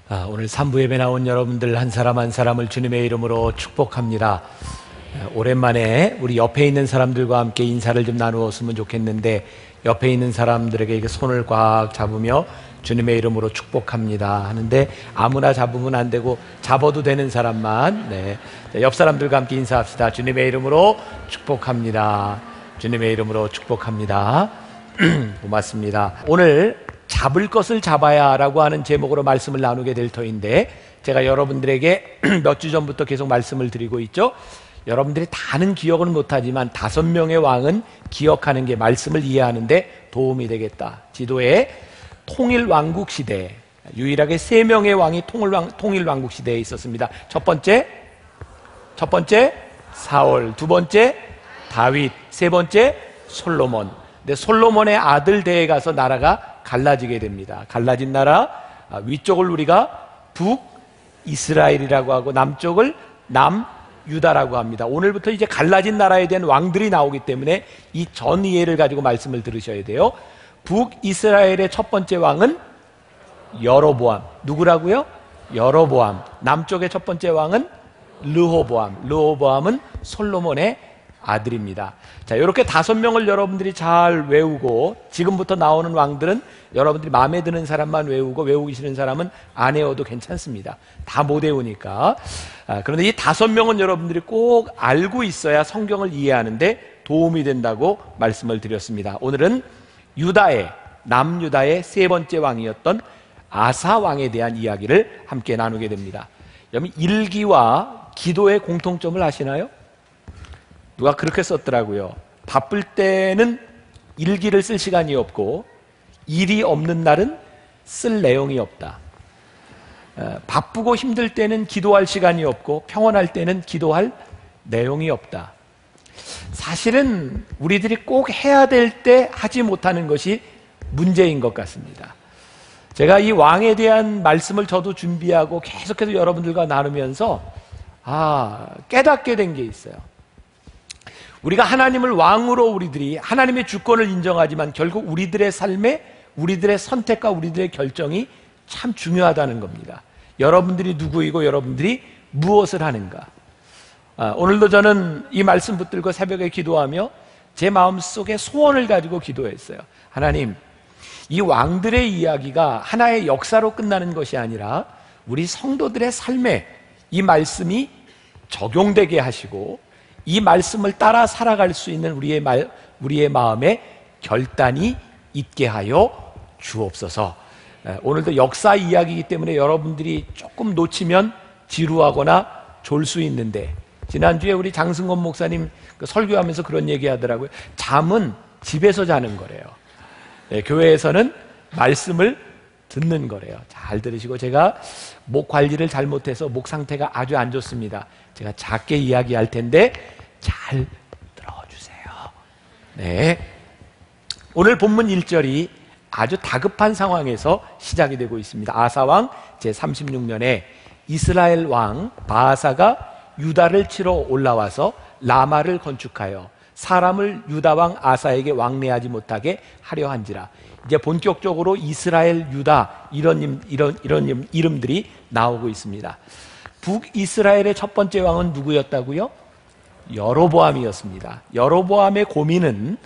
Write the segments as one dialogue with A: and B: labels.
A: 오늘 3부 예배 나온 여러분들 한 사람 한 사람을 주님의 이름으로 축복합니다. 오랜만에 우리 옆에 있는 사람들과 함께 인사를 좀 나누었으면 좋겠는데, 옆에 있는 사람들에게 이렇게 손을 꽉 잡으며 주님의 이름으로 축복합니다 하는데, 아무나 잡으면 안 되고 잡아도 되는 사람만, 옆 사람들과 함께 인사합시다. 주님의 이름으로 축복합니다. 주님의 이름으로 축복합니다. 고맙습니다. 오늘 잡을 것을 잡아야 라고 하는 제목으로 말씀을 나누게 될 터인데, 제가 여러분들에게 몇 주 전부터 계속 말씀을 드리고 있죠. 여러분들이 다는 기억은 못하지만 5명의 왕은 기억하는 게 말씀을 이해하는데 도움이 되겠다. 지도에 통일왕국 시대, 유일하게 3명의 왕이 통일왕국 시대에 있었습니다. 첫 번째 사울, 두 번째 다윗, 세 번째 솔로몬. 근데 솔로몬의 아들 대에 가서 나라가 갈라지게 됩니다. 갈라진 나라, 위쪽을 우리가 북이스라엘이라고 하고 남쪽을 남유다라고 합니다. 오늘부터 이제 갈라진 나라에 대한 왕들이 나오기 때문에 이 전 이해를 가지고 말씀을 들으셔야 돼요. 북이스라엘의 첫 번째 왕은 여로보암. 누구라고요? 여로보암. 남쪽의 첫 번째 왕은 르호보암. 르호보암은 솔로몬의 아들입니다. 자, 이렇게 5명을 여러분들이 잘 외우고, 지금부터 나오는 왕들은 여러분들이 마음에 드는 사람만 외우고, 외우기 싫은 사람은 안 외워도 괜찮습니다. 다 못 외우니까. 그런데 이 5명은 여러분들이 꼭 알고 있어야 성경을 이해하는데 도움이 된다고 말씀을 드렸습니다. 오늘은 남유다의 세 번째 왕이었던 아사 왕에 대한 이야기를 함께 나누게 됩니다. 여러분, 일기와 기도의 공통점을 아시나요? 누가 그렇게 썼더라고요. 바쁠 때는 일기를 쓸 시간이 없고, 일이 없는 날은 쓸 내용이 없다. 바쁘고 힘들 때는 기도할 시간이 없고, 평온할 때는 기도할 내용이 없다. 사실은 우리들이 꼭 해야 될 때 하지 못하는 것이 문제인 것 같습니다. 제가 이 왕에 대한 말씀을 저도 준비하고 계속해서 여러분들과 나누면서 깨닫게 된 게 있어요. 우리가 하나님을 왕으로 우리들이 하나님의 주권을 인정하지만 결국 우리들의 삶에 우리들의 선택과 우리들의 결정이 참 중요하다는 겁니다. 여러분들이 누구이고 여러분들이 무엇을 하는가. 오늘도 저는 이 말씀 붙들고 새벽에 기도하며 제 마음속에 소원을 가지고 기도했어요. 하나님, 이 왕들의 이야기가 하나의 역사로 끝나는 것이 아니라 우리 성도들의 삶에 이 말씀이 적용되게 하시고, 이 말씀을 따라 살아갈 수 있는 우리의 마음에 결단이 있게 하여 주옵소서. 오늘도 역사 이야기이기 때문에 여러분들이 조금 놓치면 지루하거나 졸 수 있는데, 지난주에 우리 장승건 목사님 설교하면서 그런 얘기 하더라고요. 잠은 집에서 자는 거래요. 교회에서는 말씀을 듣는 거래요. 잘 들으시고, 제가 목 관리를 잘못해서 목 상태가 아주 안 좋습니다. 제가 작게 이야기할 텐데 잘 들어주세요. 네. 오늘 본문 1절이 아주 다급한 상황에서 시작이 되고 있습니다. 아사왕 제36년에 이스라엘 왕 바아사가 유다를 치러 올라와서 라마를 건축하여 사람을 유다왕 아사에게 왕래하지 못하게 하려 한지라. 이제 본격적으로 이스라엘, 유다 이런 이름들이 나오고 있습니다. 북이스라엘의 첫 번째 왕은 누구였다고요? 여로보암이었습니다. 여로보암의 고민은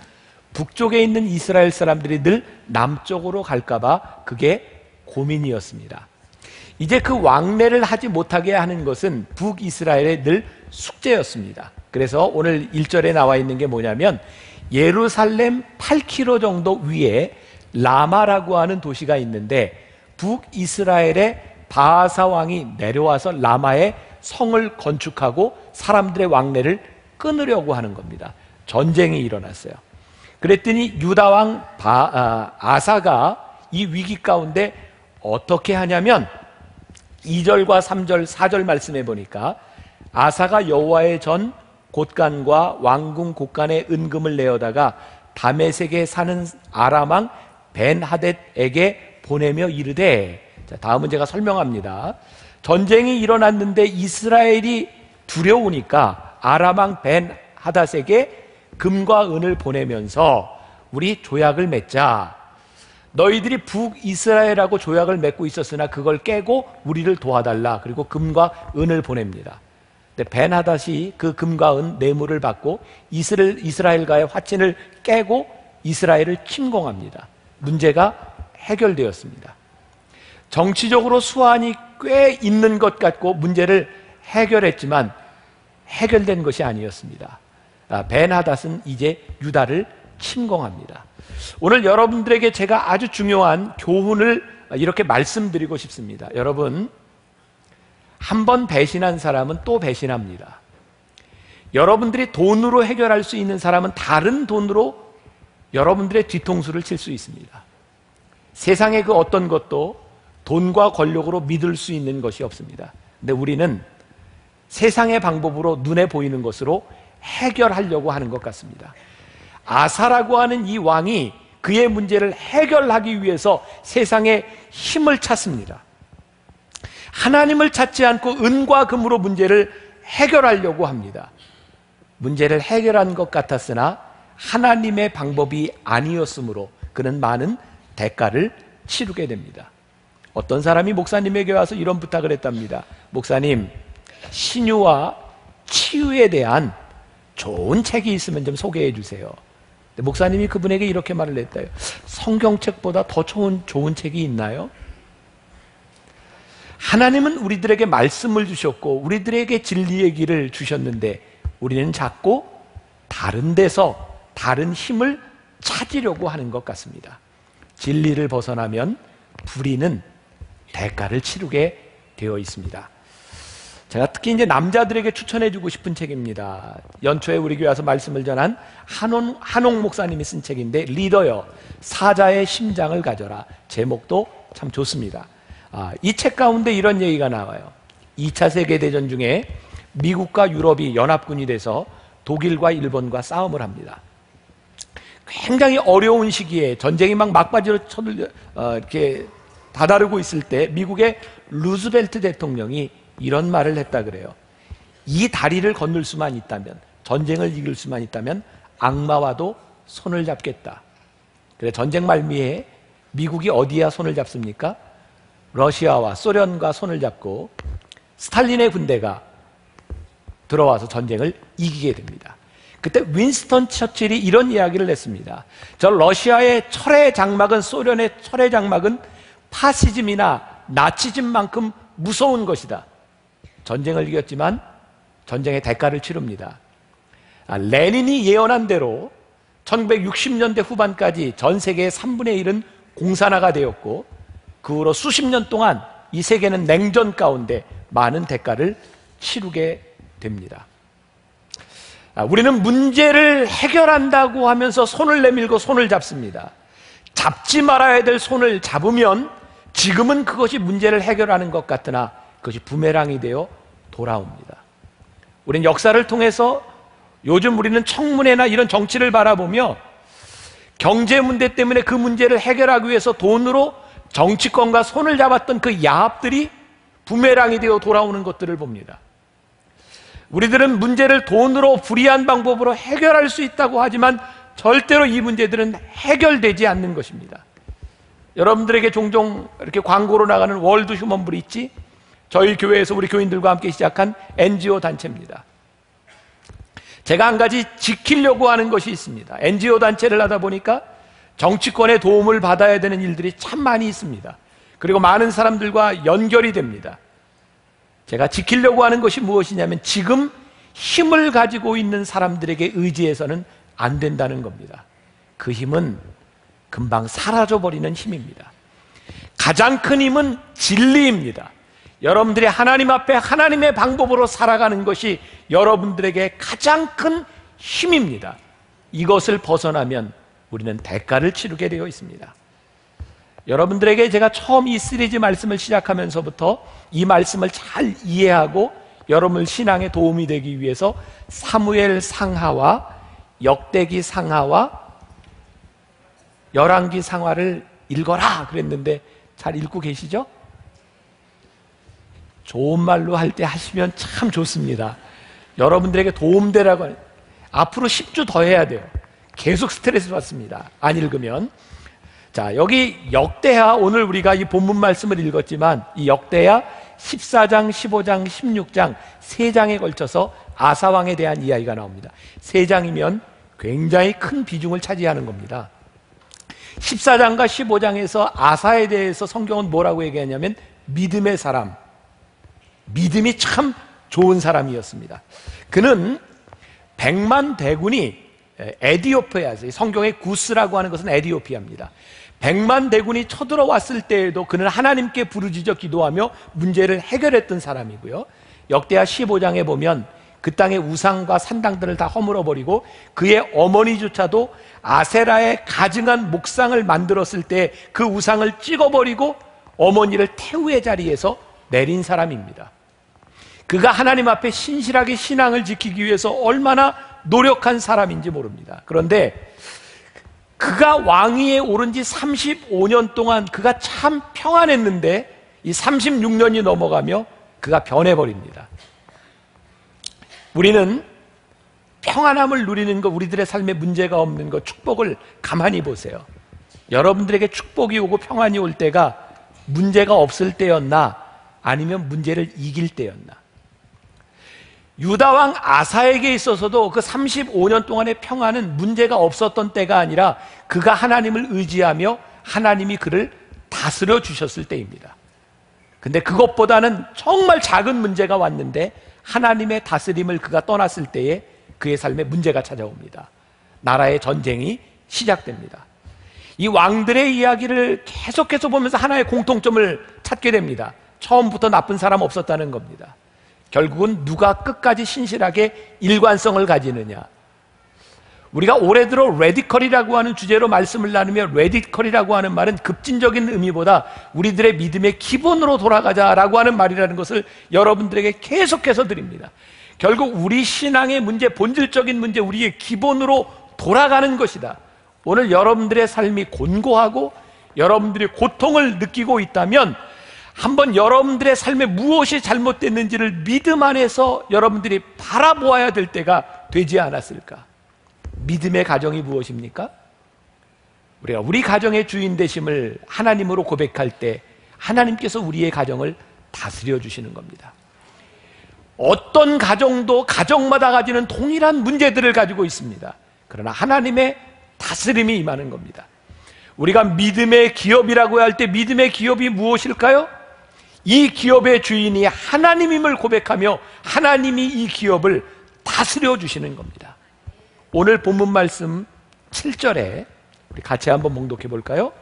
A: 북쪽에 있는 이스라엘 사람들이 늘 남쪽으로 갈까봐 그게 고민이었습니다. 이제 그 왕래를 하지 못하게 하는 것은 북이스라엘의 늘 숙제였습니다. 그래서 오늘 1절에 나와 있는 게 뭐냐면, 예루살렘 8km 정도 위에 라마라고 하는 도시가 있는데, 북이스라엘의 바아사 왕이 내려와서 라마에 성을 건축하고 사람들의 왕래를 끊으려고 하는 겁니다. 전쟁이 일어났어요. 그랬더니 유다 왕 아사가 이 위기 가운데 어떻게 하냐면, 2절과 3절, 4절 말씀해 보니까 아사가 여호와의 전 곳간과 왕궁 곳간에 은금을 내어다가 다메섹에 사는 아람 왕 벤하댓에게 보내며 이르되. 자, 다음은 제가 설명합니다. 전쟁이 일어났는데 이스라엘이 두려우니까 아람 왕 벤하닷에게 금과 은을 보내면서 우리 조약을 맺자. 너희들이 북이스라엘하고 조약을 맺고 있었으나 그걸 깨고 우리를 도와달라. 그리고 금과 은을 보냅니다. 근데 벤하닷이 그 금과 은 뇌물을 받고 이스라엘과의 화친을 깨고 이스라엘을 침공합니다. 문제가 해결되었습니다. 정치적으로 수완이 꽤 있는 것 같고 문제를 해결했지만 해결된 것이 아니었습니다. 벤하닷은 이제 유다를 침공합니다. 오늘 여러분들에게 제가 아주 중요한 교훈을 이렇게 말씀드리고 싶습니다. 여러분, 한 번 배신한 사람은 또 배신합니다. 여러분들이 돈으로 해결할 수 있는 사람은 다른 돈으로 여러분들의 뒤통수를 칠 수 있습니다. 세상의 그 어떤 것도 돈과 권력으로 믿을 수 있는 것이 없습니다. 근데 우리는 세상의 방법으로 눈에 보이는 것으로 해결하려고 하는 것 같습니다. 아사라고 하는 이 왕이 그의 문제를 해결하기 위해서 세상에 힘을 찾습니다. 하나님을 찾지 않고 은과 금으로 문제를 해결하려고 합니다. 문제를 해결한 것 같았으나 하나님의 방법이 아니었으므로 그는 많은 대가를 치르게 됩니다. 어떤 사람이 목사님에게 와서 이런 부탁을 했답니다. 목사님, 신유와 치유에 대한 좋은 책이 있으면 좀 소개해 주세요. 목사님이 그분에게 이렇게 말을 했대요. 성경책보다 더 좋은 책이 있나요? 하나님은 우리들에게 말씀을 주셨고 우리들에게 진리의 길을 주셨는데 우리는 자꾸 다른 데서 다른 힘을 찾으려고 하는 것 같습니다. 진리를 벗어나면 불의는 대가를 치르게 되어 있습니다. 제가 특히 이제 남자들에게 추천해주고 싶은 책입니다. 연초에 우리 교회 와서 말씀을 전한 한옥 목사님이 쓴 책인데, 리더여 사자의 심장을 가져라. 제목도 참 좋습니다. 이 책 가운데 이런 얘기가 나와요. 2차 세계대전 중에 미국과 유럽이 연합군이 돼서 독일과 일본과 싸움을 합니다. 굉장히 어려운 시기에 전쟁이 막 막바지로 이렇게 다다르고 있을 때 미국의 루즈벨트 대통령이 이런 말을 했다 그래요. 이 다리를 건널 수만 있다면, 전쟁을 이길 수만 있다면 악마와도 손을 잡겠다. 그래, 전쟁 말미에 미국이 어디야 손을 잡습니까? 러시아와 소련과 손을 잡고 스탈린의 군대가 들어와서 전쟁을 이기게 됩니다. 그때 윈스턴 처칠이 이런 이야기를 했습니다. 저 러시아의 철의 장막은, 소련의 철의 장막은 파시즘이나 나치즘만큼 무서운 것이다. 전쟁을 이겼지만 전쟁의 대가를 치릅니다. 레닌이 예언한 대로 1960년대 후반까지 전 세계의 3분의 1은 공산화가 되었고 그 후로 수십 년 동안 이 세계는 냉전 가운데 많은 대가를 치르게 됩니다. 우리는 문제를 해결한다고 하면서 손을 내밀고 손을 잡습니다. 잡지 말아야 될 손을 잡으면 지금은 그것이 문제를 해결하는 것 같으나 그것이 부메랑이 되어 돌아옵니다. 우리는 역사를 통해서 요즘 우리는 청문회나 이런 정치를 바라보며 경제 문제 때문에 그 문제를 해결하기 위해서 돈으로 정치권과 손을 잡았던 그 야합들이 부메랑이 되어 돌아오는 것들을 봅니다. 우리들은 문제를 돈으로 불이한 방법으로 해결할 수 있다고 하지만 절대로 이 문제들은 해결되지 않는 것입니다. 여러분들에게 종종 이렇게 광고로 나가는 월드 휴먼 브릿지, 저희 교회에서 우리 교인들과 함께 시작한 NGO 단체입니다. 제가 한 가지 지키려고 하는 것이 있습니다. NGO 단체를 하다 보니까 정치권의 도움을 받아야 되는 일들이 참 많이 있습니다. 그리고 많은 사람들과 연결이 됩니다. 제가 지키려고 하는 것이 무엇이냐면 지금 힘을 가지고 있는 사람들에게 의지해서는 안 된다는 겁니다. 그 힘은 금방 사라져버리는 힘입니다. 가장 큰 힘은 진리입니다. 여러분들이 하나님 앞에 하나님의 방법으로 살아가는 것이 여러분들에게 가장 큰 힘입니다. 이것을 벗어나면 우리는 대가를 치르게 되어 있습니다. 여러분들에게 제가 처음 이 시리즈 말씀을 시작하면서부터 이 말씀을 잘 이해하고 여러분 신앙에 도움이 되기 위해서 사무엘 상하와 역대기 상하와 열왕기 상하를 읽어라 그랬는데 잘 읽고 계시죠? 좋은 말로 할 때 하시면 참 좋습니다. 여러분들에게 도움되라고. 앞으로 10주 더 해야 돼요. 계속 스트레스 받습니다. 안 읽으면. 자, 여기 역대하, 오늘 우리가 이 본문 말씀을 읽었지만 이 역대하 14장, 15장, 16장 3장에 걸쳐서 아사왕에 대한 이야기가 나옵니다. 3장이면 굉장히 큰 비중을 차지하는 겁니다. 14장과 15장에서 아사에 대해서 성경은 뭐라고 얘기하냐면 믿음의 사람, 믿음이 참 좋은 사람이었습니다. 그는 100만 대군이 에디오피아에서, 성경의 구스라고 하는 것은 에디오피아입니다. 100만 대군이 쳐들어왔을 때에도 그는 하나님께 부르짖어 기도하며 문제를 해결했던 사람이고요. 역대하 15장에 보면 그 땅의 우상과 산당들을 다 허물어버리고 그의 어머니조차도 아세라의 가증한 목상을 만들었을 때 그 우상을 찍어버리고 어머니를 태우의 자리에서 내린 사람입니다. 그가 하나님 앞에 신실하게 신앙을 지키기 위해서 얼마나 노력한 사람인지 모릅니다. 그런데 그가 왕위에 오른 지 35년 동안 그가 참 평안했는데 이 36년이 넘어가며 그가 변해버립니다. 우리는 평안함을 누리는 것, 우리들의 삶에 문제가 없는 것, 축복을 가만히 보세요. 여러분들에게 축복이 오고 평안이 올 때가 문제가 없을 때였나 아니면 문제를 이길 때였나? 유다왕 아사에게 있어서도 그 35년 동안의 평안은 문제가 없었던 때가 아니라 그가 하나님을 의지하며 하나님이 그를 다스려 주셨을 때입니다. 근데 그것보다는 정말 작은 문제가 왔는데 하나님의 다스림을 그가 떠났을 때에 그의 삶에 문제가 찾아옵니다. 나라의 전쟁이 시작됩니다. 이 왕들의 이야기를 계속해서 보면서 하나의 공통점을 찾게 됩니다. 처음부터 나쁜 사람 없었다는 겁니다. 결국은 누가 끝까지 신실하게 일관성을 가지느냐. 우리가 올해 들어 레디컬이라고 하는 주제로 말씀을 나누며 레디컬이라고 하는 말은 급진적인 의미보다 우리들의 믿음의 기본으로 돌아가자라고 하는 말이라는 것을 여러분들에게 계속해서 드립니다. 결국 우리 신앙의 문제, 본질적인 문제, 우리의 기본으로 돌아가는 것이다. 오늘 여러분들의 삶이 곤고하고 여러분들이 고통을 느끼고 있다면 한번 여러분들의 삶에 무엇이 잘못됐는지를 믿음 안에서 여러분들이 바라보아야 될 때가 되지 않았을까? 믿음의 가정이 무엇입니까? 우리가 우리 가정의 주인 되심을 하나님으로 고백할 때 하나님께서 우리의 가정을 다스려 주시는 겁니다. 어떤 가정도 가정마다 가지는 동일한 문제들을 가지고 있습니다. 그러나 하나님의 다스림이 임하는 겁니다. 우리가 믿음의 기업이라고 할 때 믿음의 기업이 무엇일까요? 이 기업의 주인이 하나님임을 고백하며 하나님이 이 기업을 다스려 주시는 겁니다. 오늘 본문 말씀 7절에 우리 같이 한번 봉독해 볼까요?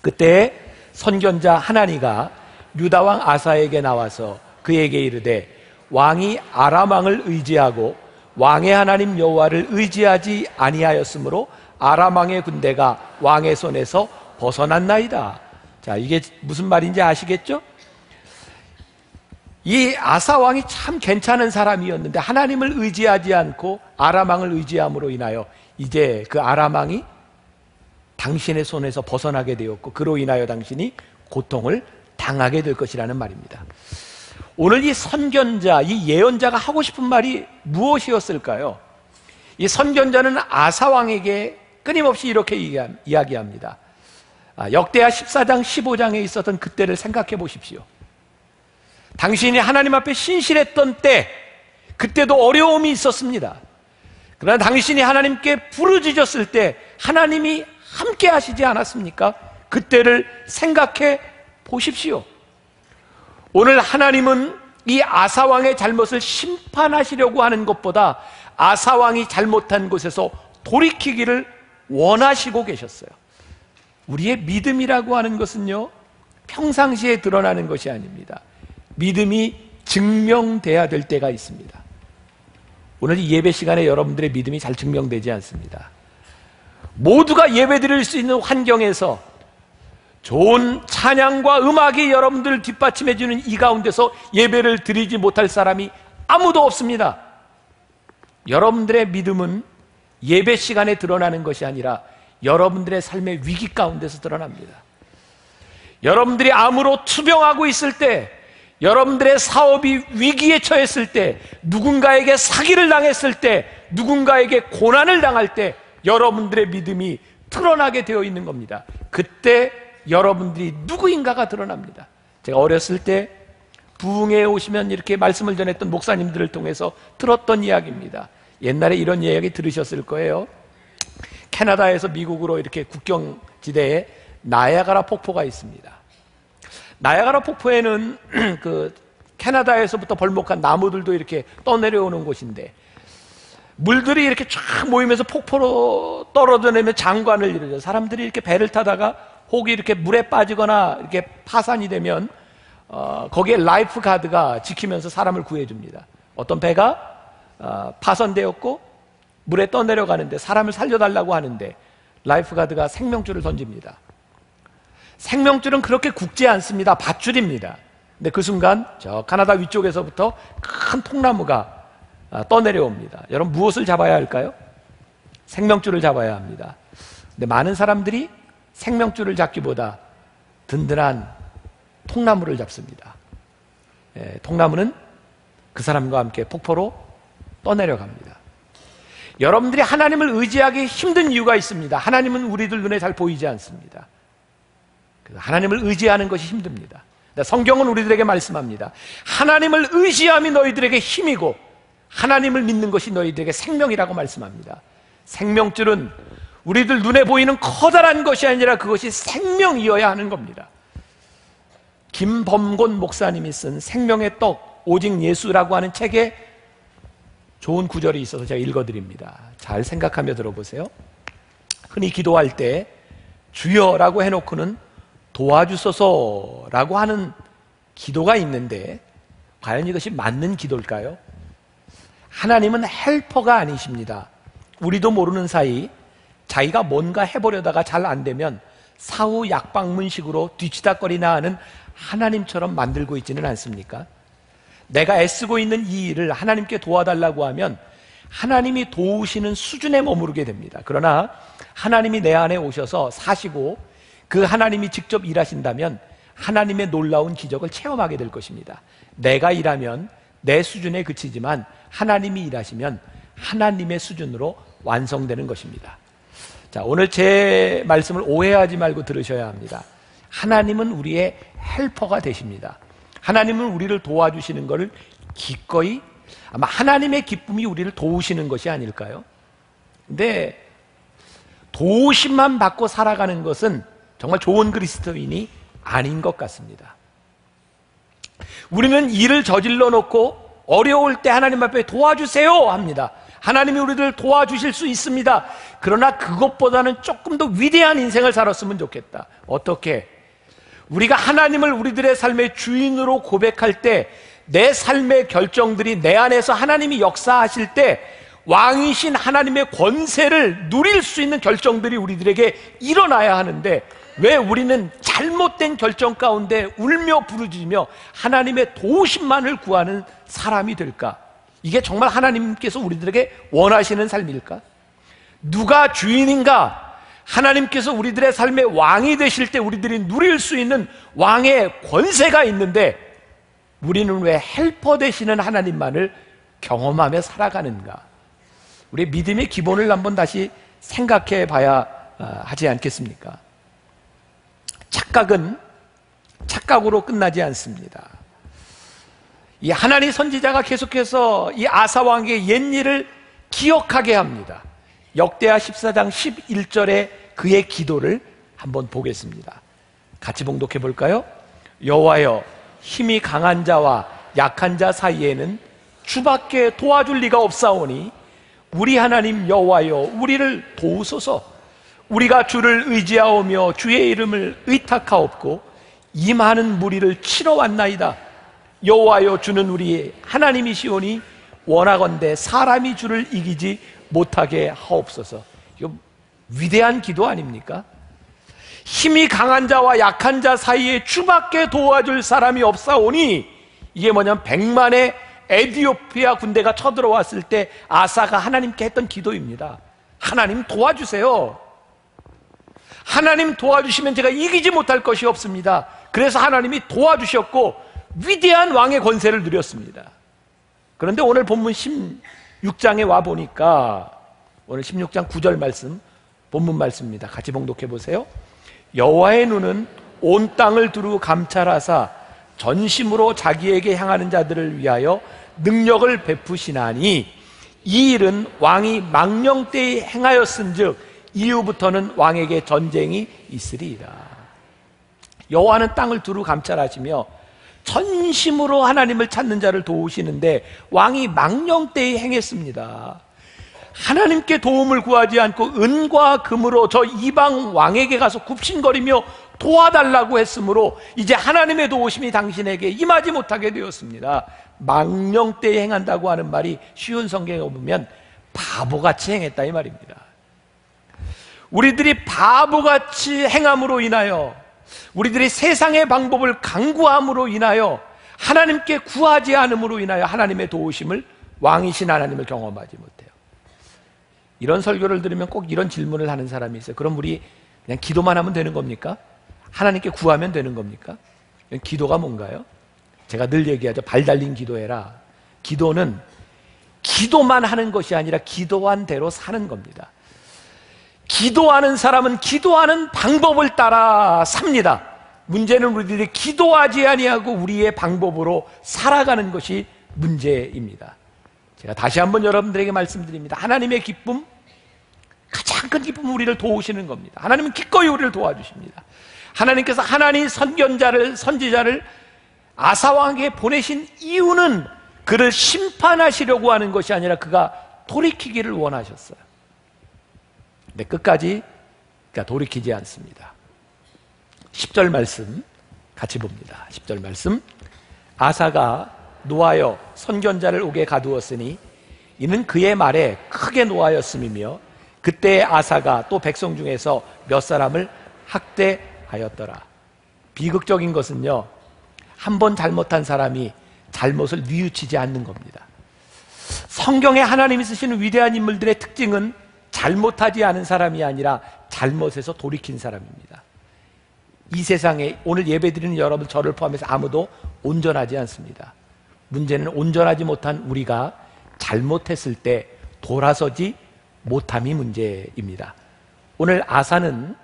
A: 그때 선견자 하나니가 유다왕 아사에게 나와서 그에게 이르되 왕이 아람 왕을 의지하고 왕의 하나님 여호와를 의지하지 아니하였으므로 아람 왕의 군대가 왕의 손에서 벗어났나이다. 자, 이게 무슨 말인지 아시겠죠? 이 아사 왕이 참 괜찮은 사람이었는데 하나님을 의지하지 않고 아람 왕을 의지함으로 인하여 이제 그 아람 왕이 당신의 손에서 벗어나게 되었고 그로 인하여 당신이 고통을 당하게 될 것이라는 말입니다. 오늘 이 선견자, 이 예언자가 하고 싶은 말이 무엇이었을까요? 이 선견자는 아사 왕에게 끊임없이 이렇게 이야기합니다. 역대하 14장 15장에 있었던 그때를 생각해 보십시오. 당신이 하나님 앞에 신실했던 때, 그때도 어려움이 있었습니다. 그러나 당신이 하나님께 부르짖었을 때 하나님이 함께 하시지 않았습니까? 그때를 생각해 보십시오. 오늘 하나님은 이 아사왕의 잘못을 심판하시려고 하는 것보다 아사왕이 잘못한 곳에서 돌이키기를 원하시고 계셨어요. 우리의 믿음이라고 하는 것은요, 평상시에 드러나는 것이 아닙니다. 믿음이 증명돼야 될 때가 있습니다. 오늘 이 예배 시간에 여러분들의 믿음이 잘 증명되지 않습니다. 모두가 예배 드릴 수 있는 환경에서 좋은 찬양과 음악이 여러분들을 뒷받침해 주는 이 가운데서 예배를 드리지 못할 사람이 아무도 없습니다. 여러분들의 믿음은 예배 시간에 드러나는 것이 아니라 여러분들의 삶의 위기 가운데서 드러납니다. 여러분들이 암으로 투병하고 있을 때, 여러분들의 사업이 위기에 처했을 때, 누군가에게 사기를 당했을 때, 누군가에게 고난을 당할 때 여러분들의 믿음이 드러나게 되어 있는 겁니다. 그때 여러분들이 누구인가가 드러납니다. 제가 어렸을 때 부흥회에 오시면 이렇게 말씀을 전했던 목사님들을 통해서 들었던 이야기입니다. 옛날에 이런 이야기 들으셨을 거예요. 캐나다에서 미국으로 이렇게 국경지대에 나야가라 폭포가 있습니다. 나야가라 폭포에는 그 캐나다에서부터 벌목한 나무들도 이렇게 떠내려오는 곳인데, 물들이 이렇게 쫙 모이면서 폭포로 떨어져 내면 장관을 이루죠. 사람들이 이렇게 배를 타다가 혹이 이렇게 물에 빠지거나 이렇게 파산이 되면 거기에 라이프 가드가 지키면서 사람을 구해줍니다. 어떤 배가 파손되었고 물에 떠내려가는데 사람을 살려달라고 하는데 라이프 가드가 생명줄을 던집니다. 생명줄은 그렇게 굵지 않습니다. 밧줄입니다. 근데 그 순간 저 카나다 위쪽에서부터 큰 통나무가 떠내려옵니다. 여러분, 무엇을 잡아야 할까요? 생명줄을 잡아야 합니다. 근데 많은 사람들이 생명줄을 잡기보다 든든한 통나무를 잡습니다. 통나무는 그 사람과 함께 폭포로 떠내려갑니다. 여러분들이 하나님을 의지하기 힘든 이유가 있습니다. 하나님은 우리들 눈에 잘 보이지 않습니다. 하나님을 의지하는 것이 힘듭니다. 성경은 우리들에게 말씀합니다. 하나님을 의지함이 너희들에게 힘이고 하나님을 믿는 것이 너희들에게 생명이라고 말씀합니다. 생명줄은 우리들 눈에 보이는 커다란 것이 아니라 그것이 생명이어야 하는 겁니다. 김범곤 목사님이 쓴 생명의 떡 오직 예수라고 하는 책에 좋은 구절이 있어서 제가 읽어드립니다. 잘 생각하며 들어보세요. 흔히 기도할 때 주여라고 해놓고는 도와주소서라고 하는 기도가 있는데 과연 이것이 맞는 기도일까요? 하나님은 헬퍼가 아니십니다. 우리도 모르는 사이 자기가 뭔가 해보려다가 잘 안되면 사후 약방문식으로 뒤치다거리나 하는 하나님처럼 만들고 있지는 않습니까? 내가 애쓰고 있는 이 일을 하나님께 도와달라고 하면 하나님이 도우시는 수준에 머무르게 됩니다. 그러나 하나님이 내 안에 오셔서 사시고 그 하나님이 직접 일하신다면 하나님의 놀라운 기적을 체험하게 될 것입니다. 내가 일하면 내 수준에 그치지만 하나님이 일하시면 하나님의 수준으로 완성되는 것입니다. 자, 오늘 제 말씀을 오해하지 말고 들으셔야 합니다. 하나님은 우리의 헬퍼가 되십니다. 하나님은 우리를 도와주시는 것을 기꺼이, 아마 하나님의 기쁨이 우리를 도우시는 것이 아닐까요? 근데 도우심만 받고 살아가는 것은 정말 좋은 그리스도인이 아닌 것 같습니다. 우리는 일을 저질러 놓고 어려울 때 하나님 앞에 도와주세요 합니다. 하나님이 우리를 도와주실 수 있습니다. 그러나 그것보다는 조금 더 위대한 인생을 살았으면 좋겠다. 어떻게? 우리가 하나님을 우리들의 삶의 주인으로 고백할 때 내 삶의 결정들이 내 안에서 하나님이 역사하실 때 왕이신 하나님의 권세를 누릴 수 있는 결정들이 우리들에게 일어나야 하는데, 왜 우리는 잘못된 결정 가운데 울며 부르짖으며 하나님의 도우심만을 구하는 사람이 될까? 이게 정말 하나님께서 우리들에게 원하시는 삶일까? 누가 주인인가? 하나님께서 우리들의 삶의 왕이 되실 때 우리들이 누릴 수 있는 왕의 권세가 있는데 우리는 왜 헬퍼 되시는 하나님만을 경험하며 살아가는가? 우리의 믿음의 기본을 한번 다시 생각해 봐야 하지 않겠습니까? 착각은 착각으로 끝나지 않습니다. 이 하나님 선지자가 계속해서 이 아사 왕의 옛일을 기억하게 합니다. 역대하 14장 11절에 그의 기도를 한번 보겠습니다. 같이 봉독해 볼까요? 여호와여, 힘이 강한 자와 약한 자 사이에는 주밖에 도와줄 리가 없사오니 우리 하나님 여호와여, 우리를 도우소서. 우리가 주를 의지하오며 주의 이름을 의탁하옵고 이 많은 무리를 치러 왔나이다. 여호와여, 주는 우리의 하나님이시오니 원하건대 사람이 주를 이기지 못하게 하옵소서. 이거 위대한 기도 아닙니까? 힘이 강한 자와 약한 자 사이에 주밖에 도와줄 사람이 없사오니, 이게 뭐냐면 100만의 에티오피아 군대가 쳐들어왔을 때 아사가 하나님께 했던 기도입니다. 하나님 도와주세요. 하나님 도와주시면 제가 이기지 못할 것이 없습니다. 그래서 하나님이 도와주셨고 위대한 왕의 권세를 누렸습니다. 그런데 오늘 본문 16장에 와 보니까 오늘 16장 9절 말씀 본문 말씀입니다. 같이 봉독해 보세요. 여호와의 눈은 온 땅을 두루 감찰하사 전심으로 자기에게 향하는 자들을 위하여 능력을 베푸시나니 이 일은 왕이 망령 때에 행하였은즉 이후부터는 왕에게 전쟁이 있으리이다. 여호와는 땅을 두루 감찰하시며 전심으로 하나님을 찾는 자를 도우시는데 왕이 망령 때에 행했습니다. 하나님께 도움을 구하지 않고 은과 금으로 저 이방 왕에게 가서 굽신거리며 도와달라고 했으므로 이제 하나님의 도우심이 당신에게 임하지 못하게 되었습니다. 망령 때에 행한다고 하는 말이 쉬운 성경에 보면 바보같이 행했다 이 말입니다. 우리들이 바보같이 행함으로 인하여, 우리들이 세상의 방법을 강구함으로 인하여, 하나님께 구하지 않음으로 인하여 하나님의 도우심을, 왕이신 하나님을 경험하지 못해요. 이런 설교를 들으면 꼭 이런 질문을 하는 사람이 있어요. 그럼 우리 그냥 기도만 하면 되는 겁니까? 하나님께 구하면 되는 겁니까? 기도가 뭔가요? 제가 늘 얘기하죠. 발 달린 기도해라. 기도는 기도만 하는 것이 아니라 기도한 대로 사는 겁니다. 기도하는 사람은 기도하는 방법을 따라 삽니다. 문제는 우리들이 기도하지 아니하고 우리의 방법으로 살아가는 것이 문제입니다. 제가 다시 한번 여러분들에게 말씀드립니다. 하나님의 기쁨, 가장 큰 기쁨은 우리를 도우시는 겁니다. 하나님은 기꺼이 우리를 도와주십니다. 하나님께서 하나님 선지자를 아사왕에게 보내신 이유는 그를 심판하시려고 하는 것이 아니라 그가 돌이키기를 원하셨어요. 근데 끝까지 그가 돌이키지 않습니다. 10절 말씀 같이 봅니다. 10절 말씀. 아사가 노하여 선견자를 옥에 가두었으니 이는 그의 말에 크게 노하였음이며 그때 아사가 또 백성 중에서 몇 사람을 학대하였더라. 비극적인 것은요, 한 번 잘못한 사람이 잘못을 뉘우치지 않는 겁니다. 성경에 하나님이 쓰시는 위대한 인물들의 특징은 잘못하지 않은 사람이 아니라 잘못에서 돌이킨 사람입니다. 이 세상에 오늘 예배드리는 여러분, 저를 포함해서 아무도 온전하지 않습니다. 문제는 온전하지 못한 우리가 잘못했을 때 돌아서지 못함이 문제입니다. 오늘 아사는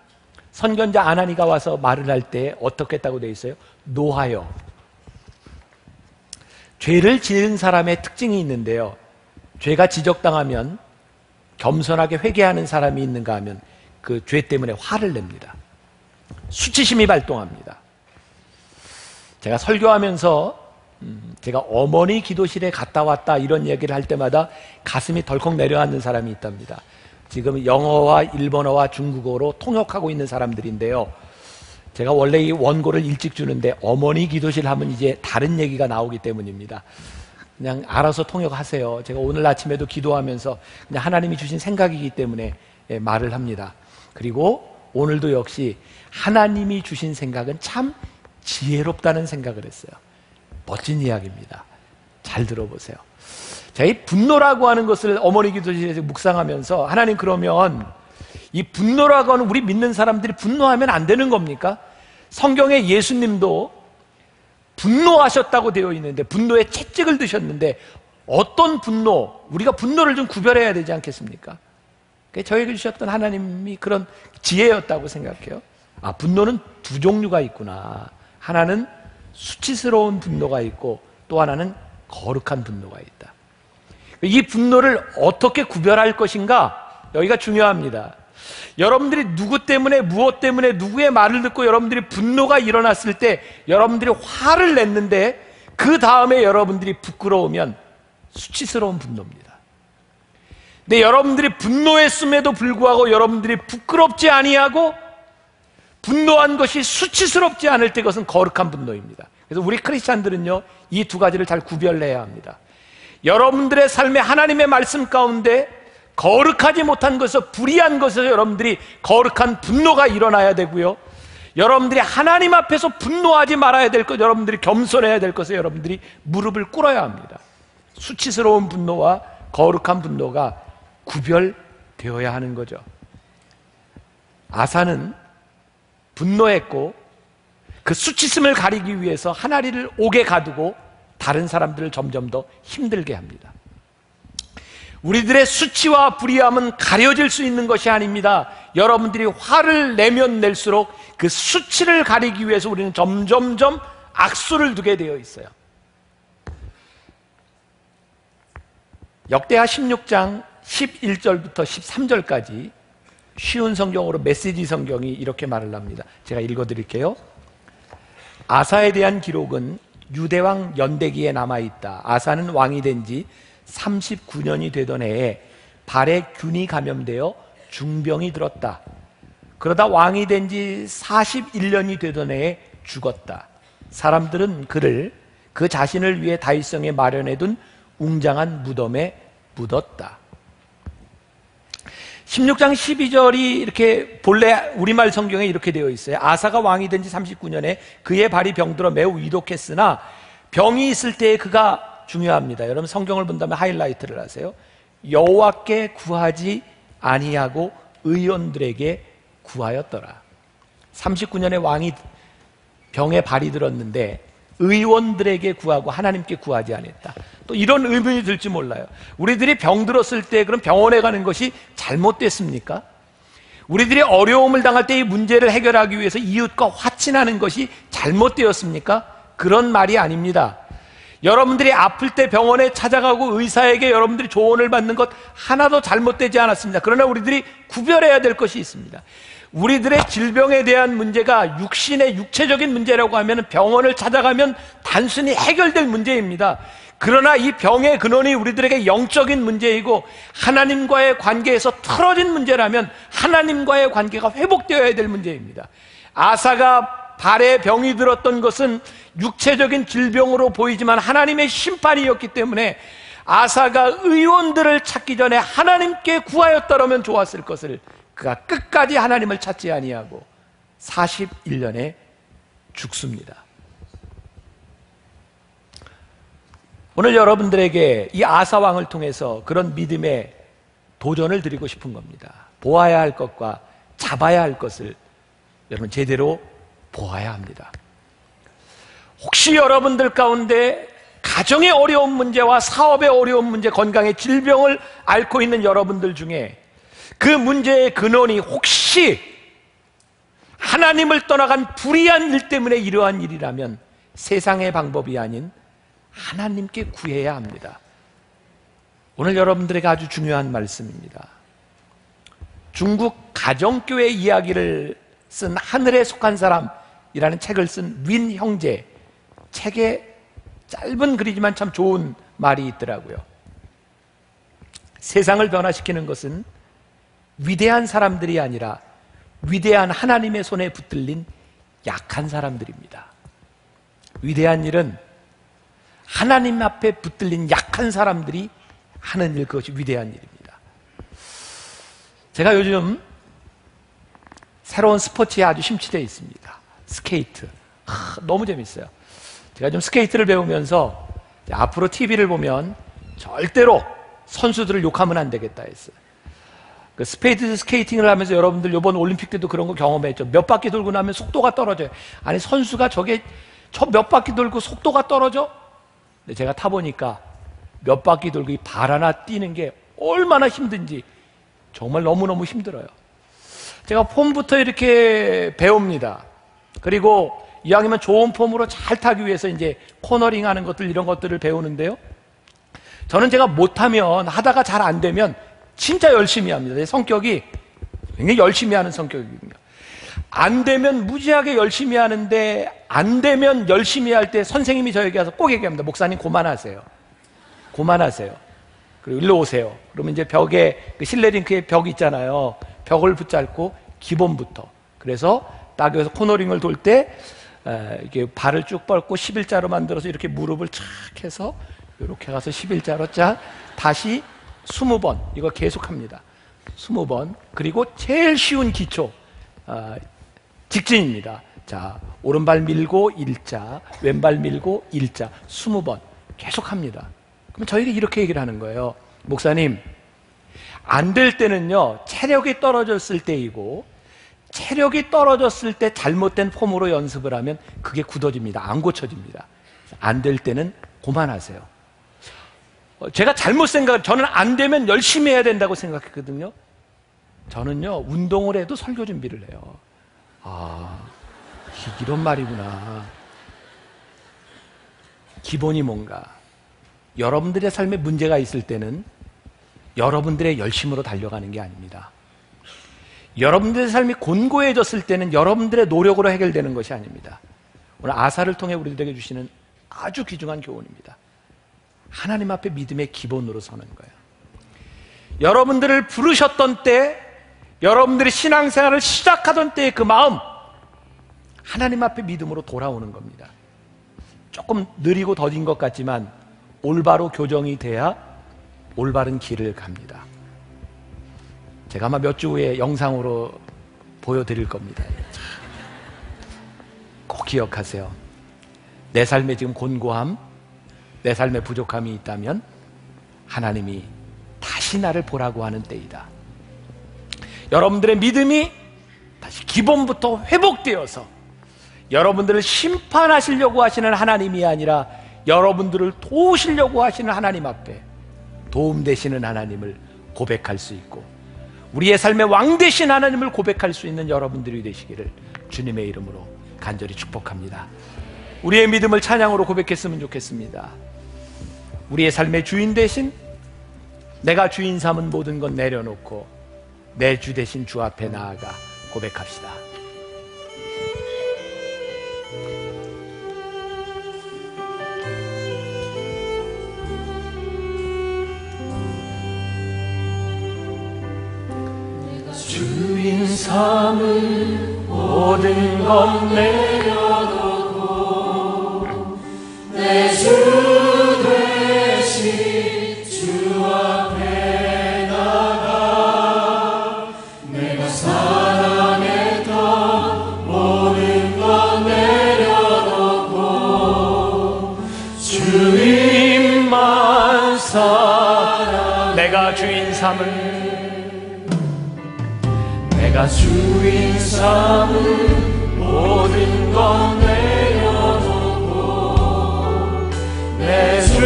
A: 선견자 아나니가 와서 말을 할 때 어떻게 했다고 되어 있어요? 노하여. 죄를 지은 사람의 특징이 있는데요, 죄가 지적당하면 겸손하게 회개하는 사람이 있는가 하면 그 죄 때문에 화를 냅니다. 수치심이 발동합니다. 제가 설교하면서 제가 어머니 기도실에 갔다 왔다 이런 얘기를 할 때마다 가슴이 덜컥 내려앉는 사람이 있답니다. 지금 영어와 일본어와 중국어로 통역하고 있는 사람들인데요, 제가 원래 이 원고를 일찍 주는데 어머니 기도실 하면 이제 다른 얘기가 나오기 때문입니다. 그냥 알아서 통역하세요. 제가 오늘 아침에도 기도하면서 그냥 하나님이 주신 생각이기 때문에 말을 합니다. 그리고 오늘도 역시 하나님이 주신 생각은 참 지혜롭다는 생각을 했어요. 멋진 이야기입니다. 잘 들어보세요. 제가 이 분노라고 하는 것을 어머니 기도실에서 묵상하면서, 하나님, 그러면 이 분노라고 하는, 우리 믿는 사람들이 분노하면 안 되는 겁니까? 성경에 예수님도 분노하셨다고 되어 있는데, 분노에 채찍을 드셨는데, 어떤 분노, 우리가 분노를 좀 구별해야 되지 않겠습니까? 저에게 주셨던 하나님이 그런 지혜였다고 생각해요. 아, 분노는 두 종류가 있구나. 하나는 수치스러운 분노가 있고 또 하나는 거룩한 분노가 있다. 이 분노를 어떻게 구별할 것인가, 여기가 중요합니다. 여러분들이 누구 때문에, 무엇 때문에, 누구의 말을 듣고 여러분들이 분노가 일어났을 때 여러분들이 화를 냈는데 그 다음에 여러분들이 부끄러우면 수치스러운 분노입니다. 근데 여러분들이 분노했음에도 불구하고 여러분들이 부끄럽지 아니하고 분노한 것이 수치스럽지 않을 때 그것은 거룩한 분노입니다. 그래서 우리 크리스찬들은요, 이 두 가지를 잘 구별해야 합니다. 여러분들의 삶에 하나님의 말씀 가운데 거룩하지 못한 것에서, 불의한 것에서 여러분들이 거룩한 분노가 일어나야 되고요, 여러분들이 하나님 앞에서 분노하지 말아야 될 것, 여러분들이 겸손해야 될 것에 여러분들이 무릎을 꿇어야 합니다. 수치스러운 분노와 거룩한 분노가 구별되어야 하는 거죠. 아사는 분노했고 그 수치심을 가리기 위해서 하나리를 옥에 가두고 다른 사람들을 점점 더 힘들게 합니다. 우리들의 수치와 불의함은 가려질 수 있는 것이 아닙니다. 여러분들이 화를 내면 낼수록 그 수치를 가리기 위해서 우리는 점점점 악수를 두게 되어 있어요. 역대하 16장 11절부터 13절까지 쉬운 성경으로 메시지 성경이 이렇게 말을 합니다. 제가 읽어드릴게요. 아사에 대한 기록은 유대왕 연대기에 남아있다. 아사는 왕이 된 지 39년이 되던 해에 발에 균이 감염되어 중병이 들었다. 그러다 왕이 된 지 41년이 되던 해에 죽었다. 사람들은 그를 그 자신을 위해 다윗성에 마련해둔 웅장한 무덤에 묻었다. 16장 12절이 이렇게 본래 우리말 성경에 이렇게 되어 있어요. 아사가 왕이 된 지 39년에 그의 발이 병들어 매우 위독했으나 병이 있을 때에 그가 중요합니다. 여러분 성경을 본다면 하이라이트를 하세요. 여호와께 구하지 아니하고 의원들에게 구하였더라. 39년에 왕이 병에 발이 들었는데 의원들에게 구하고 하나님께 구하지 않았다. 또 이런 의문이 들지 몰라요. 우리들이 병들었을 때 그럼 병원에 가는 것이 잘못됐습니까? 우리들이 어려움을 당할 때 이 문제를 해결하기 위해서 이웃과 화친하는 것이 잘못되었습니까? 그런 말이 아닙니다. 여러분들이 아플 때 병원에 찾아가고 의사에게 여러분들이 조언을 받는 것 하나도 잘못되지 않았습니다. 그러나 우리들이 구별해야 될 것이 있습니다. 우리들의 질병에 대한 문제가 육신의 육체적인 문제라고 하면 병원을 찾아가면 단순히 해결될 문제입니다. 그러나 이 병의 근원이 우리들에게 영적인 문제이고 하나님과의 관계에서 틀어진 문제라면 하나님과의 관계가 회복되어야 될 문제입니다. 아사가 발에 병이 들었던 것은 육체적인 질병으로 보이지만 하나님의 심판이었기 때문에 아사가 의원들을 찾기 전에 하나님께 구하였더라면 좋았을 것을 그가 끝까지 하나님을 찾지 아니하고 41년에 죽습니다. 오늘 여러분들에게 이 아사 왕을 통해서 그런 믿음의 도전을 드리고 싶은 겁니다. 보아야 할 것과 잡아야 할 것을 여러분 제대로 보아야 합니다. 혹시 여러분들 가운데 가정의 어려운 문제와 사업의 어려운 문제, 건강의 질병을 앓고 있는 여러분들 중에 그 문제의 근원이 혹시 하나님을 떠나간 불의한 일 때문에 이러한 일이라면 세상의 방법이 아닌 하나님께 구해야 합니다. 오늘 여러분들에게 아주 중요한 말씀입니다. 중국 가정교회 이야기를 쓴 하늘에 속한 사람이라는 책을 쓴 윈 형제 책에 짧은 글이지만 참 좋은 말이 있더라고요. 세상을 변화시키는 것은 위대한 사람들이 아니라 위대한 하나님의 손에 붙들린 약한 사람들입니다. 위대한 일은 하나님 앞에 붙들린 약한 사람들이 하는 일, 그것이 위대한 일입니다. 제가 요즘 새로운 스포츠에 아주 심취되어 있습니다. 스케이트. 너무 재밌어요. 제가 좀 스케이트를 배우면서 앞으로 TV를 보면 절대로 선수들을 욕하면 안 되겠다 했어요. 그 스케이팅을 하면서 여러분들 이번 올림픽 때도 그런 거 경험했죠. 몇 바퀴 돌고 나면 속도가 떨어져요. 아니 선수가 저 몇 바퀴 돌고 속도가 떨어져? 근데 제가 타보니까 몇 바퀴 돌고 이 발 하나 뛰는 게 얼마나 힘든지 정말 너무너무 힘들어요. 제가 폼부터 이렇게 배웁니다. 그리고 이왕이면 좋은 폼으로 잘 타기 위해서 이제 코너링 하는 것들, 이런 것들을 배우는데요. 저는 제가 못하면, 하다가 잘 안 되면 진짜 열심히 합니다. 제 성격이 굉장히 열심히 하는 성격이거든요. 안 되면 무지하게 열심히 하는데, 안 되면 열심히 할 때 선생님이 저에게 와서 꼭 얘기합니다. 목사님 그만하세요. 그만하세요. 그리고 일로 오세요. 그러면 이제 벽에, 그 실내링크에 벽 있잖아요. 벽을 붙잡고 기본부터. 그래서 딱 여기서 코너링을 돌 때 이렇게 발을 쭉 뻗고 11자로 만들어서 이렇게 무릎을 착 해서 이렇게 가서 11자로 쫙 다시 20번 이거 계속합니다. 20번. 그리고 제일 쉬운 기초 직진입니다. 자, 오른발 밀고 1자, 왼발 밀고 1자 20번 계속합니다. 그럼 저에게 이렇게 얘기를 하는 거예요. 목사님, 안 될 때는요 체력이 떨어졌을 때이고, 체력이 떨어졌을 때 잘못된 폼으로 연습을 하면 그게 굳어집니다. 안 고쳐집니다. 안 될 때는 그만하세요. 제가 저는 안 되면 열심히 해야 된다고 생각했거든요. 저는요, 운동을 해도 설교 준비를 해요. 이런 말이구나. 기본이 뭔가? 여러분들의 삶에 문제가 있을 때는 여러분들의 열심으로 달려가는 게 아닙니다. 여러분들의 삶이 곤고해졌을 때는 여러분들의 노력으로 해결되는 것이 아닙니다. 오늘 아사를 통해 우리들에게 주시는 아주 귀중한 교훈입니다. 하나님 앞에 믿음의 기본으로 서는 거예요. 여러분들을 부르셨던 때, 여러분들이 신앙생활을 시작하던 때의 그 마음, 하나님 앞에 믿음으로 돌아오는 겁니다. 조금 느리고 더딘 것 같지만 올바로 교정이 돼야 올바른 길을 갑니다. 제가 아마 몇 주 후에 영상으로 보여드릴 겁니다. 꼭 기억하세요. 내 삶에 지금 곤고함, 내 삶에 부족함이 있다면 하나님이 다시 나를 보라고 하는 때이다. 여러분들의 믿음이 다시 기본부터 회복되어서 여러분들을 심판하시려고 하시는 하나님이 아니라 여러분들을 도우시려고 하시는 하나님 앞에 도움 되시는 하나님을 고백할 수 있고, 우리의 삶의 왕 되신 하나님을 고백할 수 있는 여러분들이 되시기를 주님의 이름으로 간절히 축복합니다. 우리의 믿음을 찬양으로 고백했으면 좋겠습니다. 우리의 삶의 주인 대신 내가 주인 삼은 모든 것 내려놓고 내 주 대신 주 앞에 나아가 고백합시다. 주인 삼은 모든 것 내려놓고 내 주 되신 주 앞에 나가 내가 사랑했던 모든 것 내려놓고 주님만 사랑 내가 주인 삼은 내가 주인 삼은 모든 것 내려놓고 내 주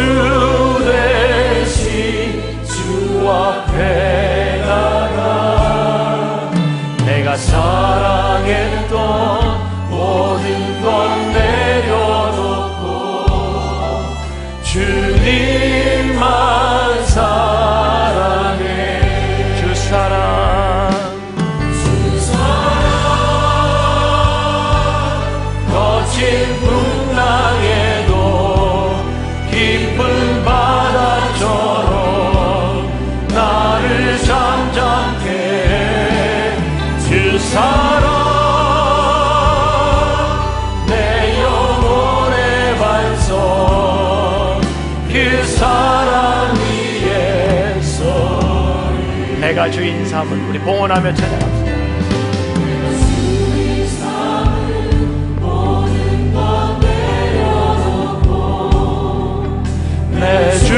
A: 대신 주 앞에 나가 내가 사랑했던 모든 것 내려놓고 주님만 사랑해. 주 사랑 풍랑에도 깊은 바다처럼 나를 잠잠케 해. 주 사랑 내 영혼의 반석 그 사랑 위에서 내가 주인 삼은 우리 봉헌하며 찬양합시다. 내 주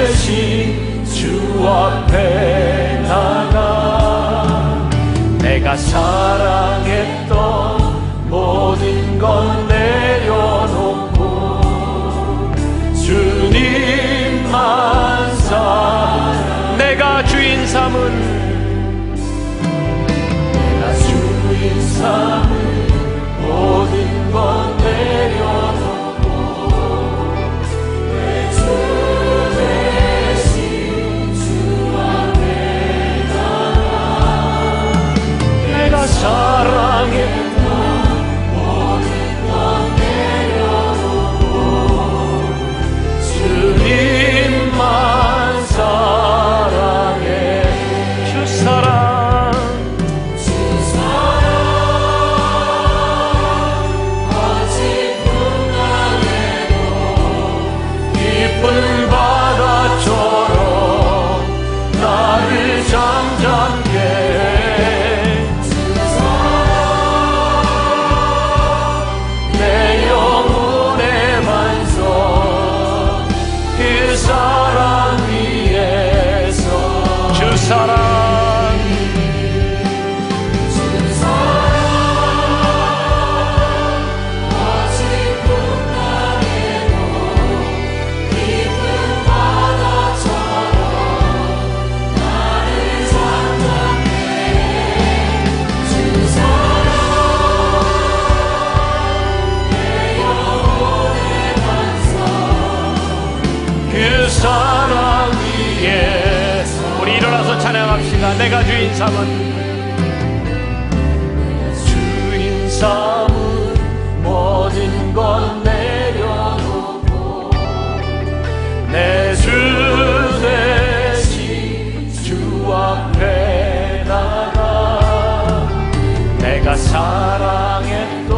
A: 되신 주 앞에 나가 내가 사랑했던 모든 것 내려놓고 주님만 사랑 내가 주인 삼은 사랑 위에. 우리 일어나서 찬양합시다. 내가 주인 삼은, 주인 삼은 모든 것 내려놓고 내 주 대신 주 앞에 나가 내가 사랑했던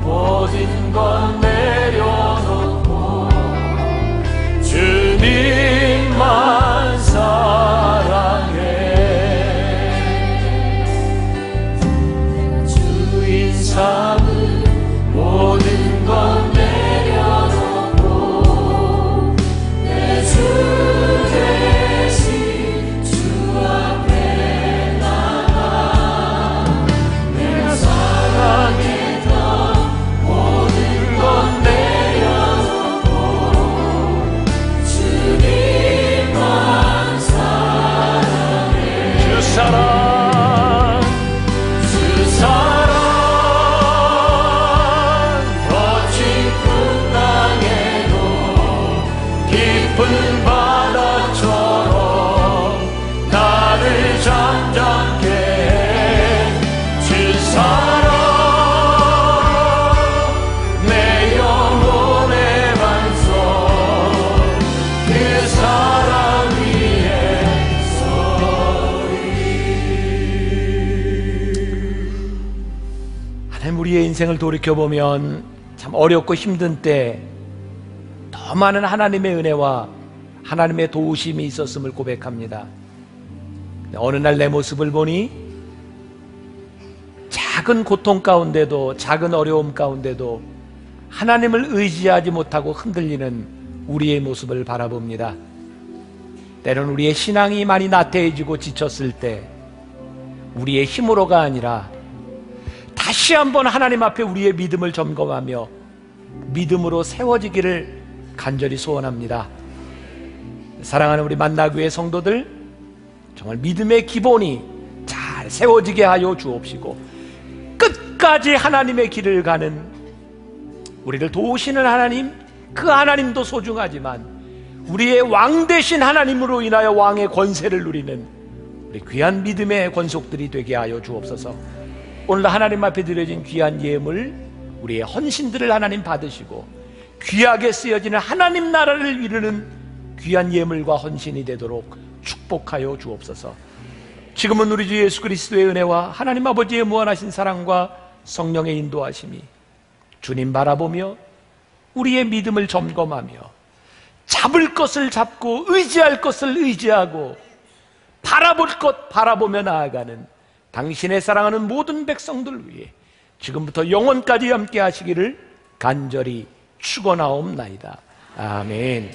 A: 모든 것 내려놓고 주님만 사랑해. 주인 삼은 모든 것 내려놓고 내 주 대신 주 앞에 나가 내가 사랑했던 모든 것 내려놓고 주님만 사랑해. 주 사랑, 주 사랑 거친 큰 땅에도 깊은 바다처럼 나를 잠잠케 해. 주 사랑 내 영혼의 반석 그 사랑 위에 서리. 하나님, 우리의 인생을 돌이켜보면 참 어렵고 힘든 때 더 많은 하나님의 은혜와 하나님의 도우심이 있었음을 고백합니다. 근데 어느 날 내 모습을 보니 작은 고통 가운데도, 작은 어려움 가운데도 하나님을 의지하지 못하고 흔들리는 우리의 모습을 바라봅니다. 때로는 우리의 신앙이 많이 나태해지고 지쳤을 때 우리의 힘으로가 아니라 다시 한번 하나님 앞에 우리의 믿음을 점검하며 믿음으로 세워지기를 간절히 소원합니다. 사랑하는 우리 만나교회 성도들, 정말 믿음의 기본이 잘 세워지게 하여 주옵시고 끝까지 하나님의 길을 가는 우리를 도우시는 하나님, 그 하나님도 소중하지만 우리의 왕 되신 하나님으로 인하여 왕의 권세를 누리는 우리 귀한 믿음의 권속들이 되게 하여 주옵소서. 오늘 하나님 앞에 드려진 귀한 예물, 우리의 헌신들을 하나님 받으시고 귀하게 쓰여지는 하나님 나라를 이루는 귀한 예물과 헌신이 되도록 축복하여 주옵소서. 지금은 우리 주 예수 그리스도의 은혜와 하나님 아버지의 무한하신 사랑과 성령의 인도하심이 주님 바라보며 우리의 믿음을 점검하며 잡을 것을 잡고 의지할 것을 의지하고 바라볼 것 바라보며 나아가는 당신의 사랑하는 모든 백성들 위해 지금부터 영원까지 함께 하시기를 간절히 축원하옵나이다. 아멘.